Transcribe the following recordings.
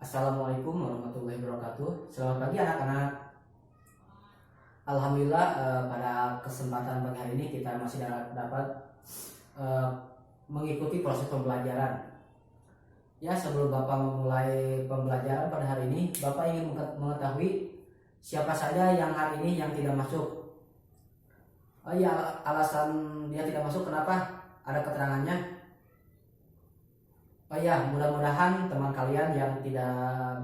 Assalamualaikum warahmatullahi wabarakatuh. Selamat pagi anak-anak. Alhamdulillah pada kesempatan pagi hari ini kita masih dapat eh, mengikuti proses pembelajaran. Ya, sebelum Bapak memulai pembelajaran pada hari ini, Bapak ingin mengetahui siapa saja yang hari ini yang tidak masuk. Oh ya, alasan dia tidak masuk kenapa? Ada keterangannya. Oh ya, mudah-mudahan teman kalian yang tidak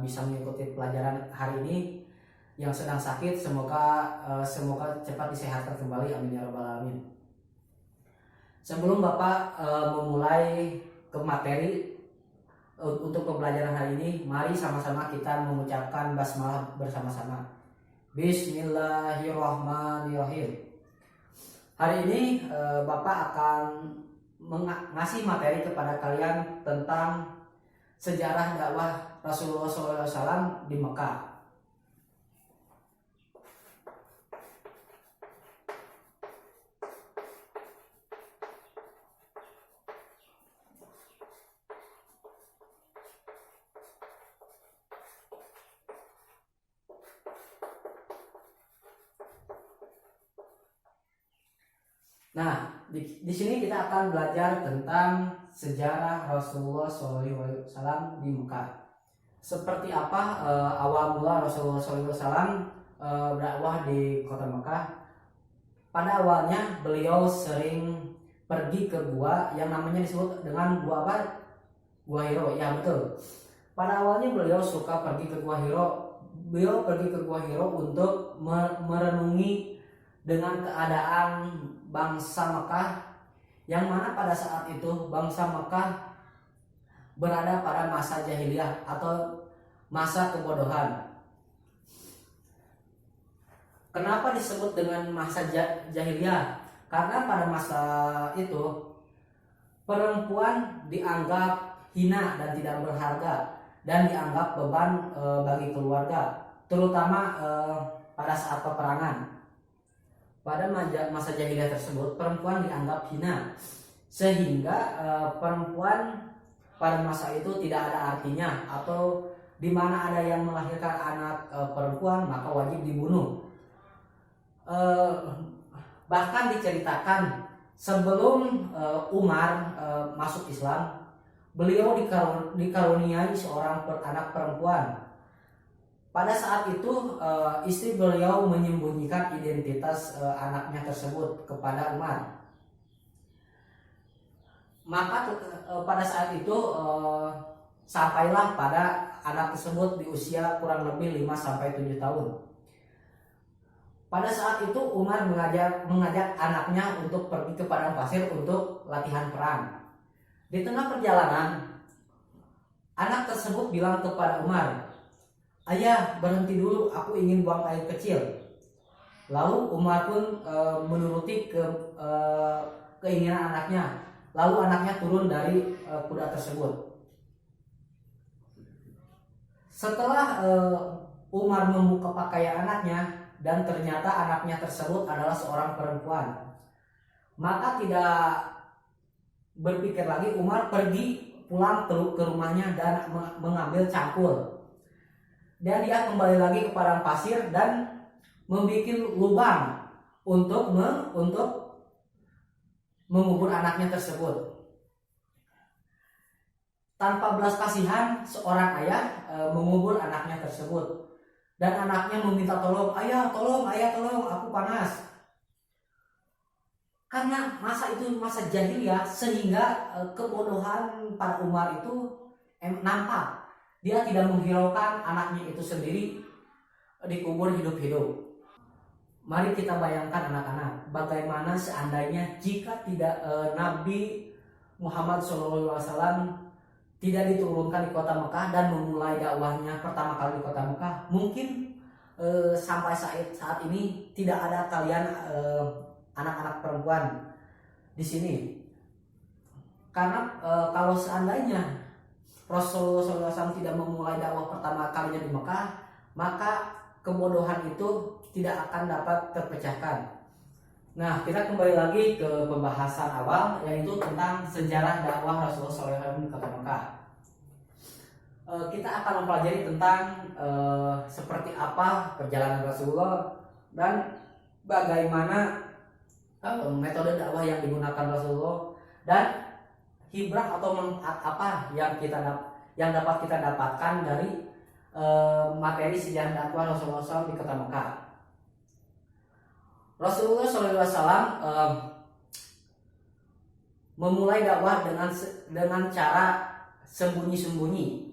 bisa mengikuti pelajaran hari ini, yang sedang sakit, semoga cepat disehatkan kembali. Amin ya rabbal alamin. Sebelum Bapak memulai ke materi untuk pembelajaran hari ini, mari sama-sama kita mengucapkan basmalah bersama-sama. Bismillahirrahmanirrahim. Hari ini Bapak akan ngasih materi kepada kalian tentang sejarah dakwah Rasulullah SAW di Mekah. Nah, di sini kita akan belajar tentang sejarah Rasulullah SAW di Mekah. Seperti apa awal mula Rasulullah SAW berdakwah di kota Mekah. Pada awalnya beliau sering pergi ke gua yang namanya disebut dengan gua apa? Gua Hiro. Ya betul. Pada awalnya beliau suka pergi ke gua Hiro. Beliau pergi ke gua Hiro untuk merenungi dengan keadaan bangsa Mekah, yang mana pada saat itu bangsa Mekah berada pada masa jahiliyah atau masa kebodohan. Kenapa disebut dengan masa jahiliyah? Karena pada masa itu perempuan dianggap hina dan tidak berharga dan dianggap beban bagi keluarga, terutama pada saat peperangan. Pada masa jahiliyah tersebut perempuan dianggap hina, sehingga perempuan pada masa itu tidak ada artinya, atau di mana ada yang melahirkan anak perempuan maka wajib dibunuh. Bahkan diceritakan sebelum Umar masuk Islam, beliau dikaruniai seorang anak perempuan. Pada saat itu istri beliau menyembunyikan identitas anaknya tersebut kepada Umar. Maka pada saat itu sampailah pada anak tersebut di usia kurang lebih 5-7 tahun. Pada saat itu Umar mengajak anaknya untuk pergi ke padang pasir untuk latihan perang. Di tengah perjalanan, anak tersebut bilang kepada Umar, "Ayah, berhenti dulu, aku ingin buang air kecil." Lalu Umar pun menuruti keinginan anaknya. Lalu anaknya turun dari kuda tersebut. Setelah Umar membuka pakaian anaknya dan ternyata anaknya tersebut adalah seorang perempuan, maka tidak berpikir lagi, Umar pergi pulang ke rumahnya dan mengambil cangkul. Dan dia kembali lagi ke padang pasir dan membuat lubang untuk mengubur anaknya tersebut. Tanpa belas kasihan, seorang ayah mengubur anaknya tersebut. Dan anaknya meminta tolong, ayah tolong, aku panas. Karena masa itu masa jahiliyah, sehingga kebodohan pada Umar itu nampak. Dia tidak menghiraukan anaknya itu sendiri dikubur hidup-hidup. Mari kita bayangkan anak-anak, bagaimana seandainya jika tidak Nabi Muhammad SAW tidak diturunkan di kota Mekah dan memulai dakwahnya pertama kali di kota Mekah, mungkin sampai saat ini tidak ada kalian anak-anak perempuan di sini. Karena kalau seandainya Rasulullah SAW tidak memulai dakwah pertama kalinya di Mekah, maka kebodohan itu tidak akan dapat terpecahkan. Nah, kita kembali lagi ke pembahasan awal, yaitu tentang sejarah dakwah Rasulullah SAW di kota Mekah. kita akan mempelajari tentang seperti apa perjalanan Rasulullah dan bagaimana metode dakwah yang digunakan Rasulullah dan hibrah atau manfaat apa yang dapat kita dapatkan dari materi sejarah dakwah Rasulullah SAW di kota Mekah. Rasulullah SAW memulai dakwah dengan cara sembunyi-sembunyi.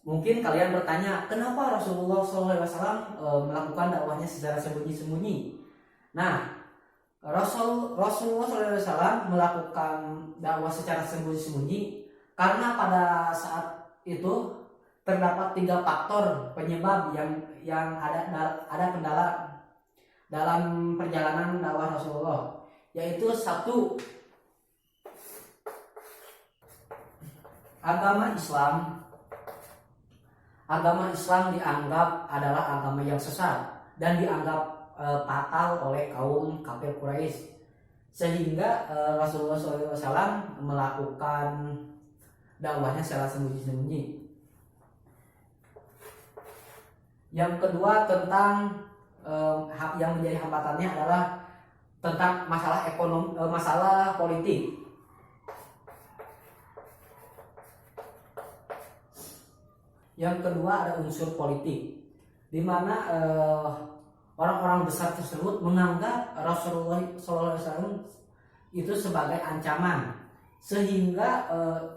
Mungkin kalian bertanya, kenapa Rasulullah SAW melakukan dakwahnya secara sembunyi-sembunyi? Nah, Rasulullah SAW melakukan dakwah secara sembunyi-sembunyi karena pada saat itu terdapat 3 faktor penyebab yang ada kendala dalam perjalanan dakwah Rasulullah, yaitu 1, agama Islam dianggap adalah agama yang sesat dan dianggap fatal oleh kaum kafir Quraisy, sehingga Rasulullah SAW melakukan dakwahnya secara sembunyi-sembunyi. Yang kedua, tentang yang menjadi hambatannya adalah tentang masalah ekonomi, masalah politik. Yang kedua ada unsur politik, di mana orang-orang besar tersebut menganggap Rasulullah SAW itu sebagai ancaman, sehingga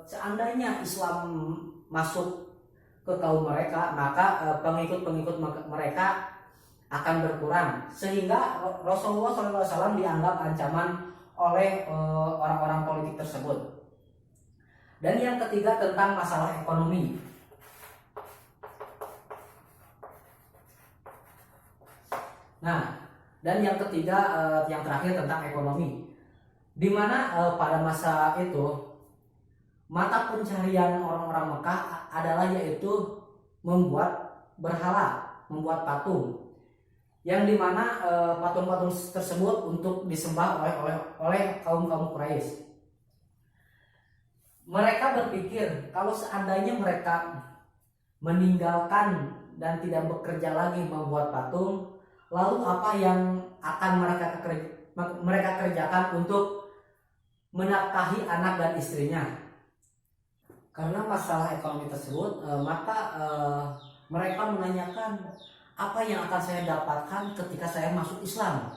seandainya Islam masuk ke kaum mereka, maka pengikut-pengikut mereka akan berkurang, sehingga Rasulullah SAW dianggap ancaman oleh orang-orang politik tersebut. Dan yang ketiga tentang masalah ekonomi. Nah, dan yang ketiga, yang terakhir tentang ekonomi, di mana pada masa itu mata pencarian orang-orang Mekah adalah yaitu membuat berhala, membuat patung, yang dimana patung-patung tersebut untuk disembah oleh kaum Quraisy. Mereka berpikir kalau seandainya mereka meninggalkan dan tidak bekerja lagi membuat patung, lalu apa yang akan mereka kerjakan untuk menafkahi anak dan istrinya? Karena masalah ekonomi tersebut, maka mereka menanyakan apa yang akan saya dapatkan ketika saya masuk Islam.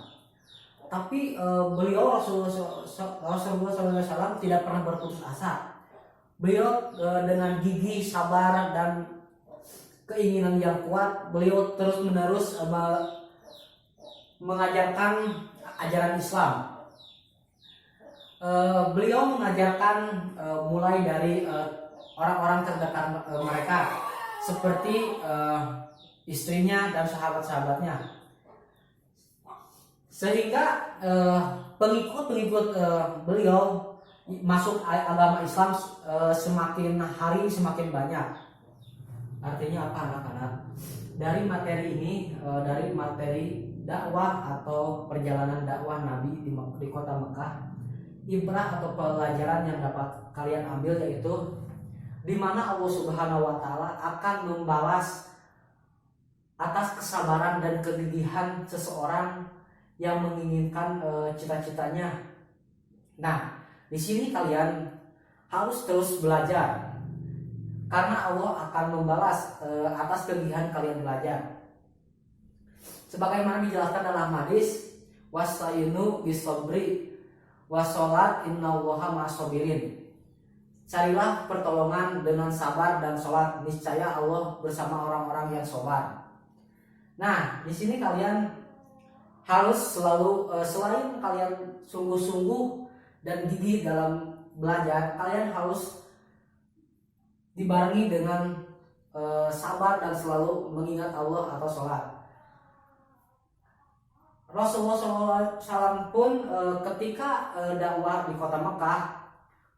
Tapi beliau Rasulullah SAW tidak pernah berputus asa. Beliau dengan gigih, sabar, dan keinginan yang kuat, beliau terus-menerus mengajarkan ajaran Islam. Beliau mengajarkan mulai dari orang-orang terdekat mereka, seperti istrinya dan sahabat-sahabatnya, sehingga pengikut-pengikut beliau masuk agama Islam semakin hari semakin banyak. Artinya apa, anak-anak? Dari materi ini, dari materi dakwah atau perjalanan dakwah Nabi di kota Mekah, ibrah atau pelajaran yang dapat kalian ambil yaitu di mana Allah Subhanahu wa taala akan membalas atas kesabaran dan kegigihan seseorang yang menginginkan cita-citanya. Nah, di sini kalian harus terus belajar, karena Allah akan membalas atas kegigihan kalian belajar. Sebagaimana dijelaskan dalam hadis, wasta'inu bis-sabri wassalat innallaha ma'as-sabirin. Carilah pertolongan dengan sabar dan sholat, niscaya Allah bersama orang-orang yang sabar. Nah, di sini kalian harus selalu selain kalian sungguh-sungguh dan gigih dalam belajar, kalian harus dibarengi dengan sabar dan selalu mengingat Allah atau sholat. Rasulullah SAW pun ketika dakwah di kota Mekah,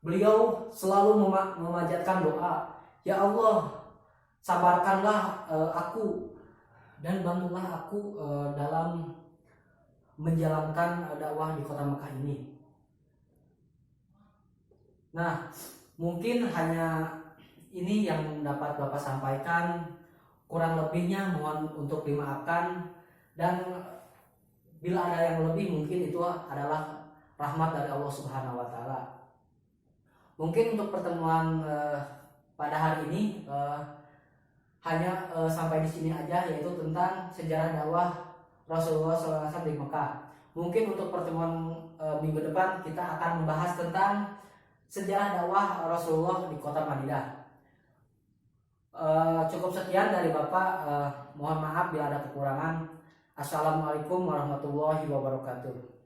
beliau selalu memanjatkan doa, ya Allah, sabarkanlah aku dan bantulah aku dalam menjalankan dakwah di kota Mekah ini. Nah, mungkin hanya ini yang dapat Bapak sampaikan, kurang lebihnya mohon untuk dimaafkan, dan bila ada yang lebih mungkin itu adalah rahmat dari Allah Subhanahu wa taala. Mungkin untuk pertemuan pada hari ini hanya sampai di sini aja, yaitu tentang sejarah dakwah Rasulullah SAW di Mekah. Mungkin untuk pertemuan minggu depan kita akan membahas tentang sejarah dakwah Rasulullah di kota Madinah. Cukup sekian dari Bapak. Mohon maaf bila ada kekurangan. Assalamualaikum warahmatullahi wabarakatuh.